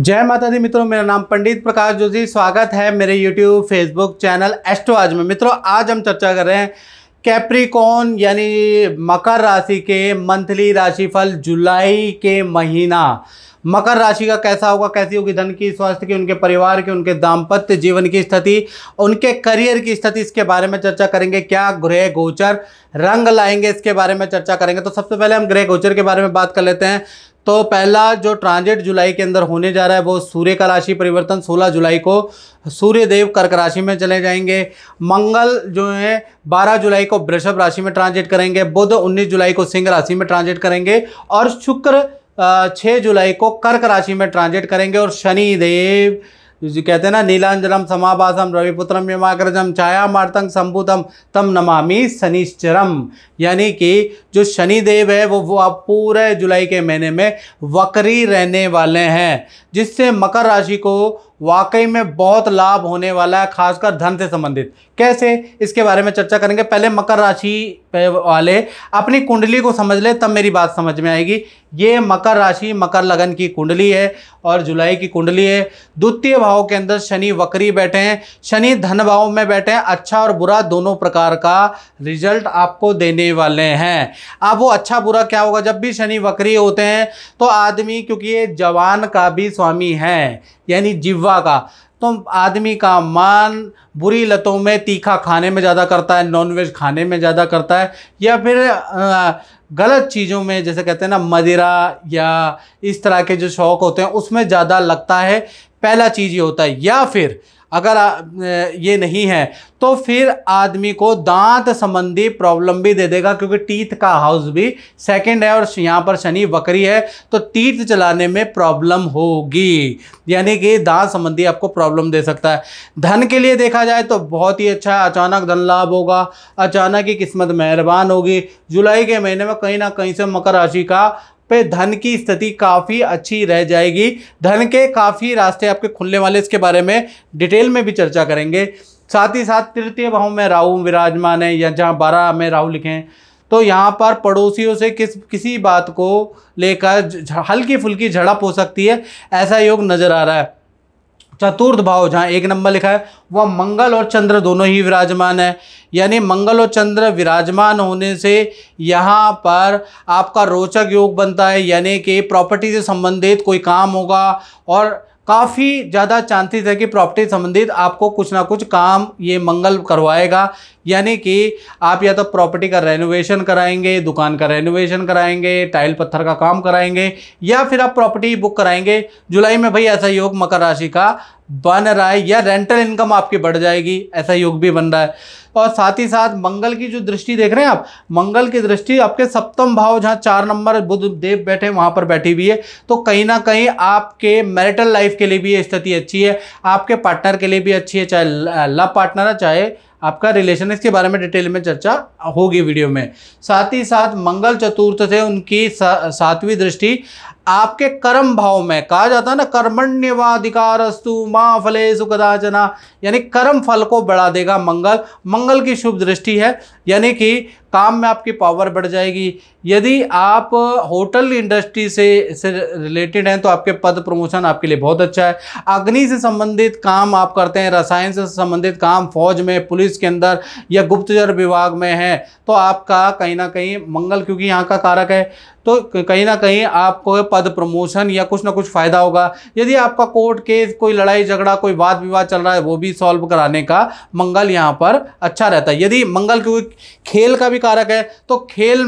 जय माता दी मित्रों, मेरा नाम पंडित प्रकाश जोशी। स्वागत है मेरे YouTube फेसबुक चैनल एस्ट्रो आज में। मित्रों, आज हम चर्चा कर रहे हैं कैप्रिकॉर्न यानी मकर राशि के मंथली राशिफल जुलाई के महीना। मकर राशि का कैसा होगा, कैसी होगी धन की, स्वास्थ्य की, उनके परिवार की, उनके दाम्पत्य जीवन की स्थिति, उनके करियर की स्थिति, इसके बारे में चर्चा करेंगे। क्या ग्रह गोचर रंग लाएंगे, इसके बारे में चर्चा करेंगे। तो सबसे पहले हम ग्रह गोचर के बारे में बात कर लेते हैं। तो पहला जो ट्रांजिट जुलाई के अंदर होने जा रहा है वो सूर्य का राशि परिवर्तन। 16 जुलाई को सूर्य देव कर्क राशि में चले जाएंगे। मंगल जो है 12 जुलाई को वृषभ राशि में ट्रांजिट करेंगे। बुध 19 जुलाई को सिंह राशि में ट्रांजिट करेंगे और शुक्र 6 जुलाई को कर्क राशि में ट्रांजिट करेंगे। और शनि देव जो कहते हैं ना, नीलांजनम समाभासम रविपुत्रम यमाग्रजम छाया मार्तंग संभूतम तम नमामि शनिश्चरम, यानी कि जो शनि देव है वो आप पूरे जुलाई के महीने में वक्री रहने वाले हैं, जिससे मकर राशि को वाकई में बहुत लाभ होने वाला है, खासकर धन से संबंधित। कैसे, इसके बारे में चर्चा करेंगे। पहले मकर राशि वाले अपनी कुंडली को समझ ले, तब मेरी बात समझ में आएगी। ये मकर राशि मकर लगन की कुंडली है और जुलाई की कुंडली है। द्वितीय भाव के अंदर शनि वक्री बैठे हैं, शनि धन भाव में बैठे हैं। अच्छा और बुरा दोनों प्रकार का रिजल्ट आपको देने वाले हैं। अब वो अच्छा बुरा क्या होगा, जब भी शनि वक्री होते हैं तो आदमी, क्योंकि ये जवान का भी स्वामी है यानी जिह्वा का, तो आदमी का मन बुरी लतों में, तीखा खाने में ज़्यादा करता है, नॉनवेज खाने में ज़्यादा करता है, या फिर गलत चीज़ों में, जैसे कहते हैं ना मदिरा या इस तरह के जो शौक़ होते हैं उसमें ज़्यादा लगता है। पहला चीज़ ये होता है। या फिर अगर ये नहीं है तो फिर आदमी को दांत संबंधी प्रॉब्लम भी दे देगा, क्योंकि टीथ का हाउस भी सेकंड है और यहाँ पर शनि वक्री है, तो टीथ चलाने में प्रॉब्लम होगी, यानी कि दांत संबंधी आपको प्रॉब्लम दे सकता है। धन के लिए देखा जाए तो बहुत ही अच्छा है, अचानक धन लाभ होगा, अचानक ही किस्मत मेहरबान होगी। जुलाई के महीने में कहीं ना कहीं से मकर राशि का पे धन की स्थिति काफ़ी अच्छी रह जाएगी। धन के काफ़ी रास्ते आपके खुलने वाले, इसके बारे में डिटेल में भी चर्चा करेंगे। साथ ही साथ तृतीय भाव में राहु विराजमान है, या जहाँ 12 में राहु लिखें, तो यहाँ पर पड़ोसियों से किसी बात को लेकर हल्की फुल्की झड़प हो सकती है, ऐसा योग नज़र आ रहा है। चतुर्थ भाव जहाँ 1 नंबर लिखा है वह मंगल और चंद्र दोनों ही विराजमान है, यानी मंगल और चंद्र विराजमान होने से यहाँ पर आपका रोचक योग बनता है, यानी कि प्रॉपर्टी से संबंधित कोई काम होगा और काफ़ी ज़्यादा चांसेस है कि प्रॉपर्टी संबंधित आपको कुछ ना कुछ काम ये मंगल करवाएगा। यानी कि आप या तो प्रॉपर्टी का रेनोवेशन कराएंगे, दुकान का रेनोवेशन कराएंगे, टाइल पत्थर का काम कराएंगे, या फिर आप प्रॉपर्टी बुक कराएंगे। जुलाई में भाई ऐसा योग मकर राशि का बन रहा है, या रेंटल इनकम आपकी बढ़ जाएगी, ऐसा योग भी बन रहा है। और साथ ही साथ मंगल की जो दृष्टि देख रहे हैं आप, मंगल की दृष्टि आपके सप्तम भाव जहाँ 4 नंबर बुध देव बैठे वहाँ पर बैठी हुई है, तो कहीं ना कहीं आपके मैरिटल लाइफ के लिए भी ये स्थिति अच्छी है, आपके पार्टनर के लिए भी अच्छी है, चाहे लव पार्टनर है चाहे आपका रिलेशन, इसके बारे में डिटेल में चर्चा होगी वीडियो में। साथ ही साथ मंगल चतुर्थ से उनकी 7वीं दृष्टि आपके कर्म भाव में, कहा जाता है ना कर्मण्यवाधिकारस्तु मां फलेषु कदाचन, यानी कर्म फल को बढ़ा देगा मंगल की शुभ दृष्टि है, यानी कि काम में आपकी पावर बढ़ जाएगी। यदि आप होटल इंडस्ट्री से रिलेटेड हैं तो आपके पद प्रमोशन आपके लिए बहुत अच्छा है। अग्नि से संबंधित काम आप करते हैं, रसायन से संबंधित काम, फौज में, पुलिस के अंदर या गुप्तचर विभाग में है, तो आपका कहीं ना कहीं मंगल, क्योंकि यहाँ का कारक है, तो कहीं ना कहीं आपको पद प्रमोशन या कुछ ना कुछ फ़ायदा होगा। यदि आपका कोर्ट केस, कोई लड़ाई झगड़ा, कोई वाद विवाद चल रहा है, वो भी सॉल्व कराने का मंगल यहाँ पर अच्छा रहता है। यदि मंगल क्योंकि खेल का भी कारक है, तो खेल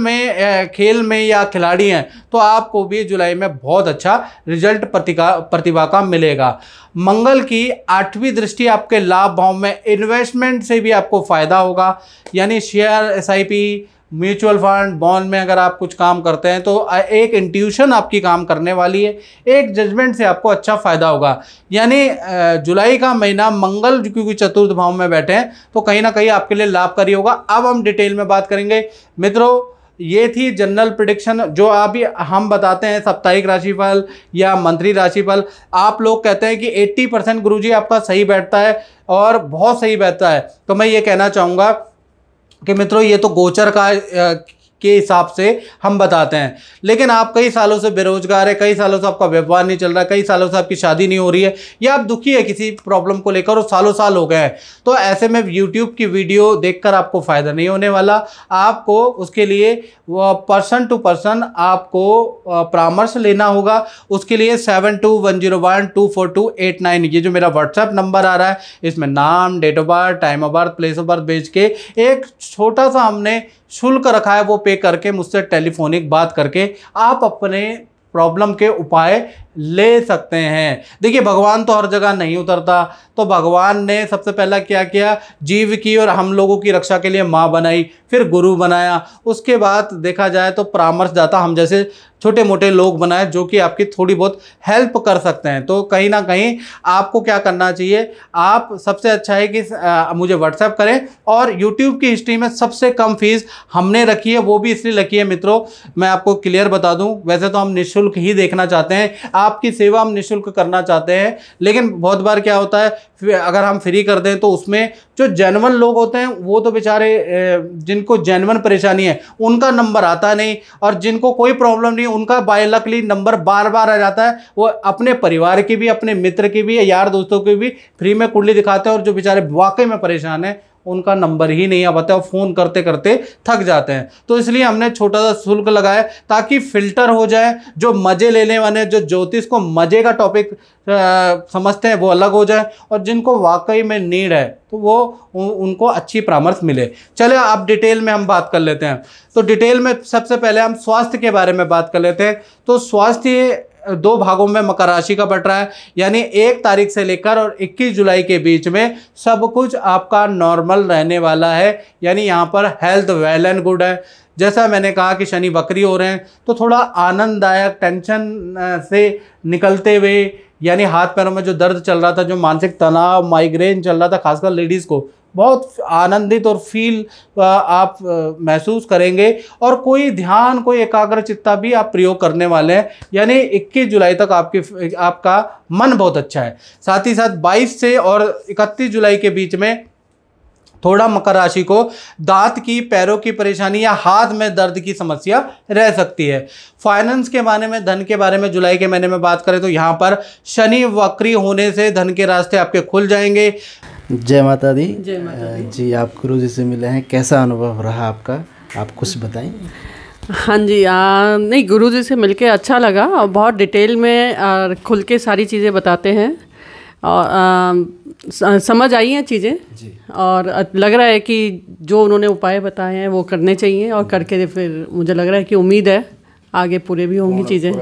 में या खिलाड़ी हैं तो आपको भी जुलाई में बहुत अच्छा रिजल्ट प्रतिभा का मिलेगा। मंगल की 8वीं दृष्टि आपके लाभ भाव में, इन्वेस्टमेंट से भी आपको फ़ायदा होगा, यानी share, SIP, mutual fund, bond में अगर आप कुछ काम करते हैं तो एक इंट्यूशन आपकी काम करने वाली है, एक जजमेंट से आपको अच्छा फ़ायदा होगा। यानी जुलाई का महीना मंगल क्योंकि चतुर्थ भाव में बैठे हैं तो कहीं ना कहीं आपके लिए लाभकारी होगा। अब हम डिटेल में बात करेंगे। मित्रों, ये थी जनरल प्रेडिक्शन जो अभी हम बताते हैं, साप्ताहिक राशिफल या मंथली राशिफल। आप लोग कहते हैं कि 80% गुरुजी आपका सही बैठता है और बहुत सही बैठता है, तो मैं ये कहना चाहूँगा कि मित्रों ये तो गोचर का के हिसाब से हम बताते हैं। लेकिन आप कई सालों से बेरोजगार है, कई सालों से आपका व्यापार नहीं चल रहा है, कई सालों से आपकी शादी नहीं हो रही है, या आप दुखी है किसी प्रॉब्लम को लेकर और सालों साल हो गए हैं, तो ऐसे में यूट्यूब की वीडियो देखकर आपको फ़ायदा नहीं होने वाला। आपको उसके लिए पर्सन टू पर्सन आपको परामर्श लेना होगा। उसके लिए 7210124289 ये जो मेरा व्हाट्सएप नंबर आ रहा है, इसमें नाम, date of birth, time of birth, place of birth भेज के एक छोटा सा हमने शुल्क रखा है, वो पे करके मुझसे टेलीफोनिक बात करके आप अपने प्रॉब्लम के उपाय ले सकते हैं। देखिए, भगवान तो हर जगह नहीं उतरता, तो भगवान ने सबसे पहला क्या किया, जीव की और हम लोगों की रक्षा के लिए माँ बनाई, फिर गुरु बनाया, उसके बाद देखा जाए तो परामर्शदाता हम जैसे छोटे मोटे लोग बनाए जो कि आपकी थोड़ी बहुत हेल्प कर सकते हैं। तो कहीं ना कहीं आपको क्या करना चाहिए, आप सबसे अच्छा है कि मुझे व्हाट्सएप करें। और यूट्यूब की हिस्ट्री में सबसे कम फीस हमने रखी है, वो भी इसलिए रखी है मित्रों, मैं आपको क्लियर बता दूं, वैसे तो हम निःशुल्क ही देखना चाहते हैं, आपकी सेवा हम निःशुल्क करना चाहते हैं, लेकिन बहुत बार क्या होता है अगर हम फ्री कर दें तो उसमें जो जेन्युइन लोग होते हैं वो तो बेचारे जिनको जेन्युइन परेशानी है उनका नंबर आता नहीं, और जिनको कोई प्रॉब्लम नहीं उनका बाय लकली नंबर बार बार आ जाता है। वो अपने परिवार की भी, अपने मित्र की भी, यार दोस्तों की भी फ्री में कुंडली दिखाते हैं, और जो बेचारे वाकई में परेशान है उनका नंबर ही नहीं आ पाता और फ़ोन करते करते थक जाते हैं। तो इसलिए हमने छोटा सा शुल्क लगाया ताकि फ़िल्टर हो जाए, जो मज़े लेने वाले, जो ज्योतिष को मज़े का टॉपिक समझते हैं वो अलग हो जाए, और जिनको वाकई में नीड है तो वो उनको अच्छी परामर्श मिले। चले अब डिटेल में हम बात कर लेते हैं। तो डिटेल में सबसे पहले हम स्वास्थ्य के बारे में बात कर लेते हैं। तो स्वास्थ्य 2 भागों में मकर राशि का बट रहा है, यानी 1 तारीख से लेकर और 21 जुलाई के बीच में सब कुछ आपका नॉर्मल रहने वाला है, यानी यहाँ पर हेल्थ वेल एंड गुड है। जैसा मैंने कहा कि शनि वक्री हो रहे हैं, तो थोड़ा आनंददायक, टेंशन से निकलते हुए, यानी हाथ पैरों में जो दर्द चल रहा था, जो मानसिक तनाव, माइग्रेन चल रहा था, खासकर लेडीज़ को, बहुत आनंदित और फील आप महसूस करेंगे, और कोई ध्यान, कोई एकाग्रचित्ता भी आप प्रयोग करने वाले हैं, यानी 21 जुलाई तक आपका मन बहुत अच्छा है। साथ ही साथ 22 से और 31 जुलाई के बीच में थोड़ा मकर राशि को दांत की, पैरों की परेशानी या हाथ में दर्द की समस्या रह सकती है। फाइनेंस के बारे में, धन के बारे में जुलाई के महीने में बात करें तो यहाँ पर शनि वक्री होने से धन के रास्ते आपके खुल जाएंगे। जय माता दी। जय माता दी। जी, आप गुरु जी से मिले हैं, कैसा अनुभव रहा आपका, आप कुछ बताएं। हाँ जी, नहीं, गुरु जी से मिलके अच्छा लगा, और बहुत डिटेल में खुल के सारी चीज़ें बताते हैं, और समझ आई हैं चीज़ें, और लग रहा है कि जो उन्होंने उपाय बताए हैं वो करने चाहिए, और करके फिर मुझे लग रहा है कि उम्मीद है आगे पूरे भी होंगी चीज़ें।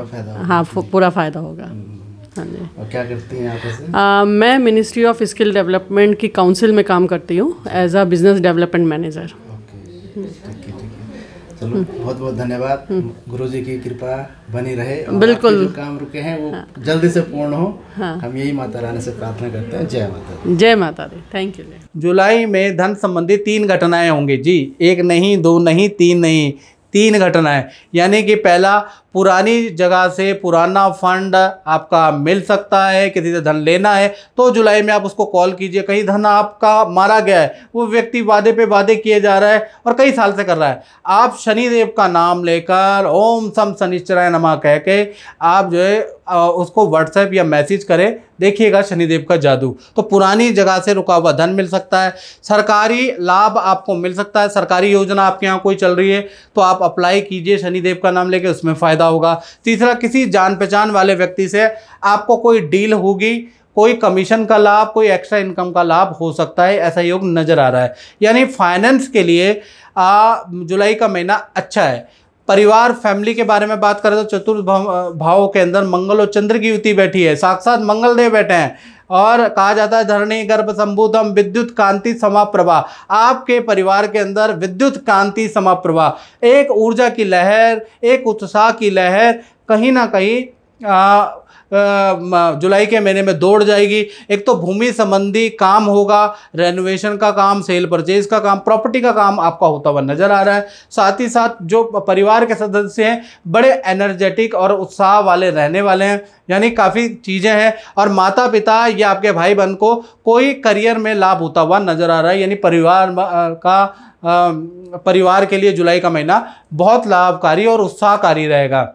हाँ, पूरा फ़ायदा होगा। हाँ जी। और क्या करती हैं आप ऐसे? मैं मिनिस्ट्री ऑफ स्किल डेवलपमेंट की काउंसिल में काम करती हूँ as a business development manager. ठीक है। चलो, बहुत बहुत धन्यवाद। गुरुजी की कृपा बनी रहे, और बिल्कुल, जो काम रुके हैं वो जल्दी से पूर्ण हो। हम यही माता रानी से प्रार्थना करते हैं। जय माता दी। जय माता दी। Thank you. जुलाई में धन संबंधी 3 घटनाएं होंगी जी, 1 नहीं, 2 नहीं, 3 नहीं, 3 घटनाएं। यानी कि पहला, पुरानी जगह से पुराना फंड आपका मिल सकता है, किसी से धन लेना है तो जुलाई में आप उसको कॉल कीजिए। कहीं धन आपका मारा गया है, वो व्यक्ति वादे पे वादे किए जा रहा है और कई साल से कर रहा है, आप शनिदेव का नाम लेकर ओम सम शनिश्चराय नमः कह के आप जो है उसको व्हाट्सएप या मैसेज करें, देखिएगा शनिदेव का जादू। तो पुरानी जगह से रुका हुआ धन मिल सकता है, सरकारी लाभ आपको मिल सकता है, सरकारी योजना आपके यहाँ कोई चल रही है तो आप अप्लाई कीजिए शनिदेव का नाम लेके, उसमें फ़ायदा होगा। तीसरा, किसी जान पहचान वाले व्यक्ति से आपको कोई डील होगी, कोई कमीशन का लाभ, कोई एक्स्ट्रा इनकम का लाभ हो सकता है, ऐसा योग नज़र आ रहा है। यानी फाइनेंस के लिए जुलाई का महीना अच्छा है। परिवार, फैमिली के बारे में बात करें तो चतुर्थ भावों के अंदर मंगल और चंद्र की युति बैठी है, साक्षात मंगल देव बैठे हैं, और कहा जाता है धरणी गर्भ संभूतम विद्युत कांति समाप्रभा। आपके परिवार के अंदर विद्युत कांति समाप्रभा, एक ऊर्जा की लहर, एक उत्साह की लहर कहीं ना कहीं जुलाई के महीने में दौड़ जाएगी। एक तो भूमि संबंधी काम होगा, रेनोवेशन का काम, सेल परचेज का काम, प्रॉपर्टी का काम आपका होता हुआ नजर आ रहा है। साथ ही साथ जो परिवार के सदस्य हैं बड़े एनर्जेटिक और उत्साह वाले रहने वाले हैं, यानी काफ़ी चीज़ें हैं। और माता पिता या आपके भाई बहन को कोई करियर में लाभ होता हुआ नजर आ रहा है, यानी परिवार के लिए जुलाई का महीना बहुत लाभकारी और उत्साहकारी रहेगा।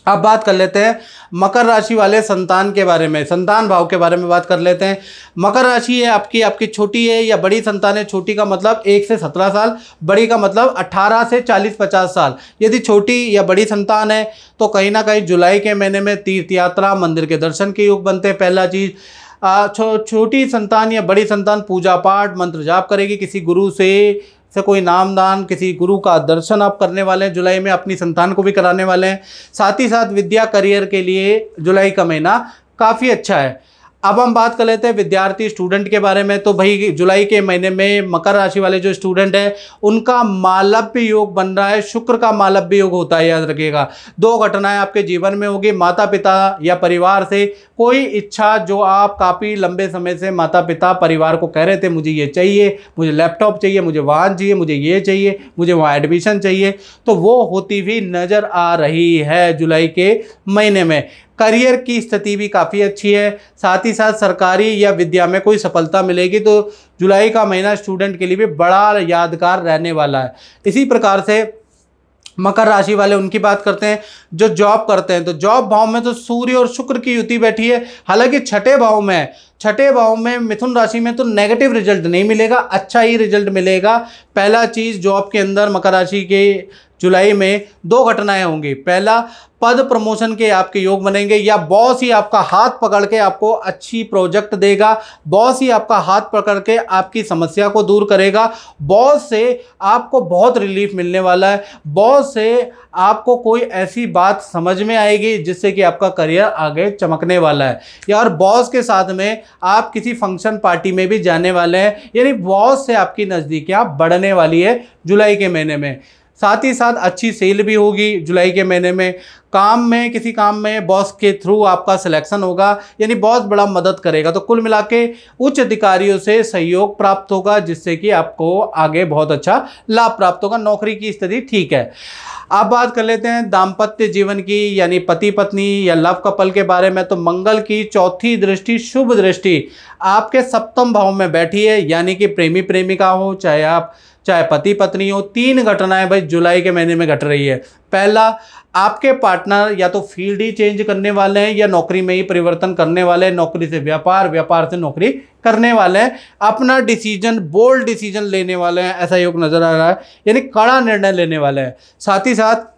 अब बात कर लेते हैं मकर राशि वाले संतान के बारे में, संतान भाव के बारे में बात कर लेते हैं। मकर राशि है आपकी छोटी है या बड़ी संतान है। छोटी का मतलब 1 से 17 साल, बड़ी का मतलब 18 से 40-50 साल। यदि छोटी या बड़ी संतान है तो कहीं ना कहीं जुलाई के महीने में तीर्थ यात्रा, मंदिर के दर्शन के योग बनते हैं। पहला चीज़, छोटी संतान या बड़ी संतान पूजा पाठ, मंत्र जाप करेगी, किसी गुरु से कोई नामदान, किसी गुरु का दर्शन आप करने वाले हैं। जुलाई में अपनी संतान को भी कराने वाले हैं। साथ ही साथ विद्या करियर के लिए जुलाई का महीना काफ़ी अच्छा है। अब हम बात कर लेते हैं विद्यार्थी स्टूडेंट के बारे में। तो भाई जुलाई के महीने में मकर राशि वाले जो स्टूडेंट हैं उनका मालव्य योग बन रहा है। शुक्र का मालव्य योग होता है, याद रखिएगा। 2 घटनाएं आपके जीवन में होगी। माता पिता या परिवार से कोई इच्छा जो आप काफ़ी लंबे समय से माता पिता परिवार को कह रहे थे, मुझे ये चाहिए, मुझे लैपटॉप चाहिए, मुझे वाहन चाहिए, मुझे ये चाहिए, मुझे वहाँ एडमिशन चाहिए, तो वो होती हुई नज़र आ रही है जुलाई के महीने में। करियर की स्थिति भी काफ़ी अच्छी है। साथ ही साथ सरकारी या विद्या में कोई सफलता मिलेगी। तो जुलाई का महीना स्टूडेंट के लिए भी बड़ा यादगार रहने वाला है। इसी प्रकार से मकर राशि वाले उनकी बात करते हैं जो जॉब करते हैं। तो जॉब भाव में तो सूर्य और शुक्र की युति बैठी है। हालांकि छठे भाव में मिथुन राशि में तो नेगेटिव रिजल्ट नहीं मिलेगा, अच्छा ही रिजल्ट मिलेगा। पहला चीज़, जॉब के अंदर मकर राशि के जुलाई में 2 घटनाएं होंगी। पहला, पद प्रमोशन के आपके योग बनेंगे, या बॉस ही आपका हाथ पकड़ के आपको अच्छी प्रोजेक्ट देगा, बॉस ही आपका हाथ पकड़ के आपकी समस्या को दूर करेगा। बॉस से आपको बहुत रिलीफ मिलने वाला है। बॉस से आपको कोई ऐसी बात समझ में आएगी जिससे कि आपका करियर आगे चमकने वाला है। या और बॉस के साथ में आप किसी फंक्शन पार्टी में भी जाने वाले हैं, यानी बॉस से आपकी नज़दीकियाँ बढ़ने वाली है जुलाई के महीने में। साथ ही साथ अच्छी सेल भी होगी जुलाई के महीने में। किसी काम में बॉस के थ्रू आपका सिलेक्शन होगा, यानी बॉस बड़ा मदद करेगा। तो कुल मिला के उच्च अधिकारियों से सहयोग प्राप्त होगा जिससे कि आपको आगे बहुत अच्छा लाभ प्राप्त होगा। नौकरी की स्थिति ठीक है। अब बात कर लेते हैं दाम्पत्य जीवन की, यानी पति पत्नी या लव कपल के बारे में। तो मंगल की 4थी दृष्टि, शुभ दृष्टि आपके 7वें भाव में बैठी है, यानी कि प्रेमी प्रेमिका हो, चाहे पति पत्नी हो। 3 घटनाएं भाई जुलाई के महीने में घट रही है। पहला, आपके पार्टनर या तो फील्ड ही चेंज करने वाले हैं या नौकरी में ही परिवर्तन करने वाले हैं। नौकरी से व्यापार, व्यापार से नौकरी करने वाले हैं। अपना डिसीजन, बोल्ड डिसीजन लेने वाले हैं, ऐसा योग नजर आ रहा है, यानी कड़ा निर्णय लेने वाले हैं। साथ ही साथ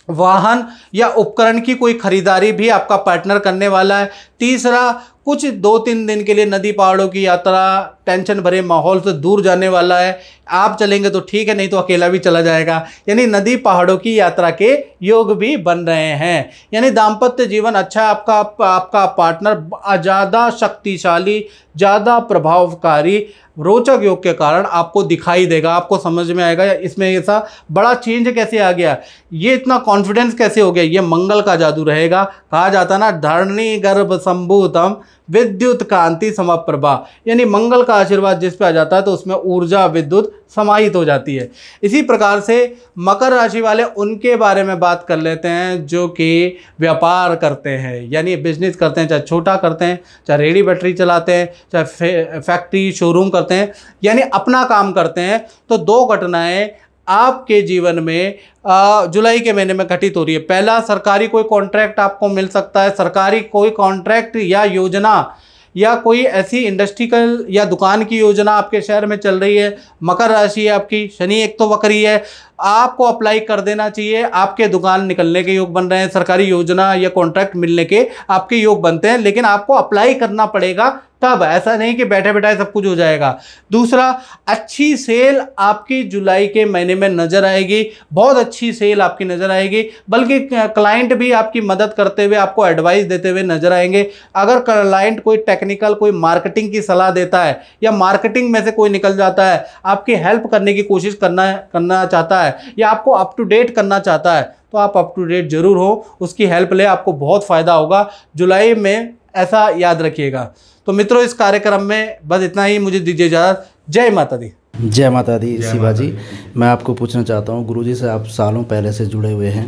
वाहन या उपकरण की कोई खरीदारी भी आपका पार्टनर करने वाला है। तीसरा, कुछ 2-3 दिन के लिए नदी पहाड़ों की यात्रा टेंशन भरे माहौल से दूर जाने वाला है। आप चलेंगे तो ठीक है, नहीं तो अकेला भी चला जाएगा, यानी नदी पहाड़ों की यात्रा के योग भी बन रहे हैं। यानी दाम्पत्य जीवन अच्छा है। आपका पार्टनर ज़्यादा शक्तिशाली, ज़्यादा प्रभावकारी, रोचक योग के कारण आपको दिखाई देगा, आपको समझ में आएगा इसमें ऐसा बड़ा चेंज कैसे आ गया, ये इतना कॉन्फिडेंस कैसे हो गया। ये मंगल का जादू रहेगा। कहा जाता ना, धरणी गर्भ संभूतम विद्युत कांति समप्रभा, यानी मंगल का आशीर्वाद जिस पे आ जाता है तो उसमें ऊर्जा, विद्युत समाहित हो जाती है। इसी प्रकार से मकर राशि वाले उनके बारे में बात कर लेते हैं जो कि व्यापार करते हैं, यानी बिजनेस करते हैं, चाहे छोटा करते हैं, चाहे रेडी बैटरी चलाते हैं, चाहे फैक्ट्री शोरूम करते हैं, यानी अपना काम करते हैं। तो 2 घटनाएं आपके जीवन में जुलाई के महीने में घटित हो रही है। पहला, सरकारी कोई कॉन्ट्रैक्ट आपको मिल सकता है। सरकारी कोई कॉन्ट्रैक्ट या योजना या कोई ऐसी इंडस्ट्रियल या दुकान की योजना आपके शहर में चल रही है। मकर राशि है आपकी, शनि एक तो वक्री है, आपको अप्लाई कर देना चाहिए। आपके दुकान निकलने के योग बन रहे हैं, सरकारी योजना या कॉन्ट्रैक्ट मिलने के आपके योग बनते हैं, लेकिन आपको अप्लाई करना पड़ेगा तब, ऐसा नहीं कि बैठे बैठाए सब कुछ हो जाएगा। दूसरा, अच्छी सेल आपकी जुलाई के महीने में नज़र आएगी, बहुत अच्छी सेल आपकी नज़र आएगी, बल्कि क्लाइंट भी आपकी मदद करते हुए, आपको एडवाइस देते हुए नज़र आएंगे। अगर क्लाइंट कोई टेक्निकल, कोई मार्केटिंग की सलाह देता है या मार्केटिंग में से कोई निकल जाता है, आपकी हेल्प करने की कोशिश करना चाहता है या आपको अप टू डेट करना चाहता है, तो आप अप टू डेट जरूर हो, उसकी हेल्प ले, आपको बहुत फ़ायदा होगा जुलाई में, ऐसा याद रखिएगा। तो मित्रों, इस कार्यक्रम में बस इतना ही, मुझे दीजिए इजाज़त। जय माता दी। जय माता दी। शिवा जी, मैं आपको पूछना चाहता हूँ, गुरुजी से आप सालों पहले से जुड़े हुए हैं,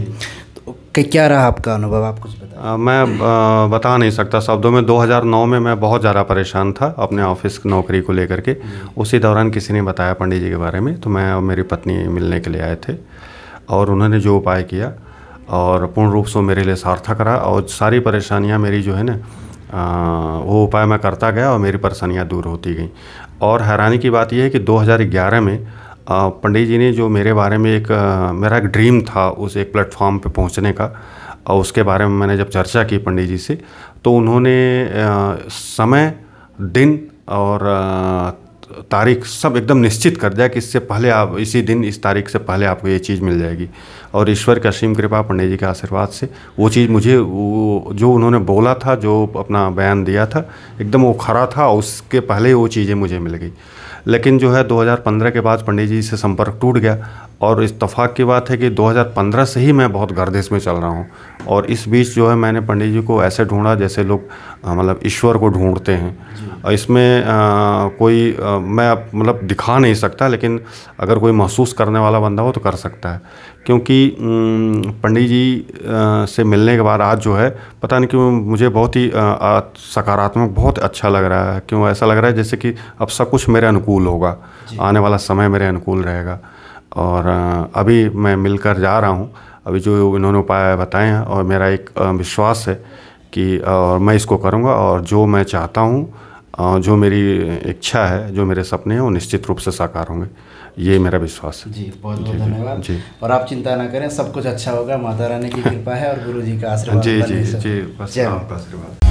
तो क्या रहा आपका अनुभव, आप कुछ बताएं। मैं बता नहीं सकता शब्दों में। 2009 में मैं बहुत ज़्यादा परेशान था अपने ऑफिस की नौकरी को लेकर के। उसी दौरान किसी ने बताया पंडित जी के बारे में, तो मैं और मेरी पत्नी मिलने के लिए आए थे और उन्होंने जो उपाय किया और पूर्ण रूप से मेरे लिए सार्थक रहा, और सारी परेशानियाँ मेरी जो है ना, वो उपाय मैं करता गया और मेरी परेशानियाँ दूर होती गई। और हैरानी की बात यह है कि 2011 में पंडित जी ने जो मेरे बारे में मेरा एक ड्रीम था उस एक प्लेटफॉर्म पे पहुंचने का, और उसके बारे में मैंने जब चर्चा की पंडित जी से, तो उन्होंने समय, दिन और तारीख सब एकदम निश्चित कर दिया कि इससे पहले आप, इसी दिन इस तारीख से पहले आपको ये चीज़ मिल जाएगी। और ईश्वर की असीम कृपा, पंडित जी के आशीर्वाद से वो चीज़ मुझे, वो जो उन्होंने बोला था, जो अपना बयान दिया था, एकदम वो खरा था, और उसके पहले वो चीज़ें मुझे मिल गई। लेकिन जो है 2015 के बाद पंडित जी से संपर्क टूट गया, और इत्तफाक की बात है कि 2015 से ही मैं बहुत गर्दिश में चल रहा हूँ। और इस बीच जो है मैंने पंडित जी को ऐसे ढूंढा जैसे लोग मतलब ईश्वर को ढूंढते हैं। और इसमें कोई मैं मतलब दिखा नहीं सकता, लेकिन अगर कोई महसूस करने वाला बंदा हो तो कर सकता है। क्योंकि पंडित जी से मिलने के बाद आज जो है पता नहीं क्यों मुझे बहुत ही सकारात्मक, बहुत अच्छा लग रहा है। क्यों ऐसा लग रहा है जैसे कि अब सब कुछ मेरे अनुकूल होगा, आने वाला समय मेरे अनुकूल रहेगा। और अभी मैं मिलकर जा रहा हूँ, अभी जो इन्होंने उपाय बताए हैं, और मेरा एक विश्वास है कि और मैं इसको करूँगा, और जो मैं चाहता हूँ, जो मेरी इच्छा है, जो मेरे सपने हैं, वो निश्चित रूप से साकार होंगे, ये मेरा विश्वास है। जी, बहुत बहुत धन्यवाद जी। और आप चिंता ना करें, सब कुछ अच्छा होगा, माता रानी की कृपा है और गुरु जी का आशीर्वाद। जी जी जी, बस आपका आशीर्वाद।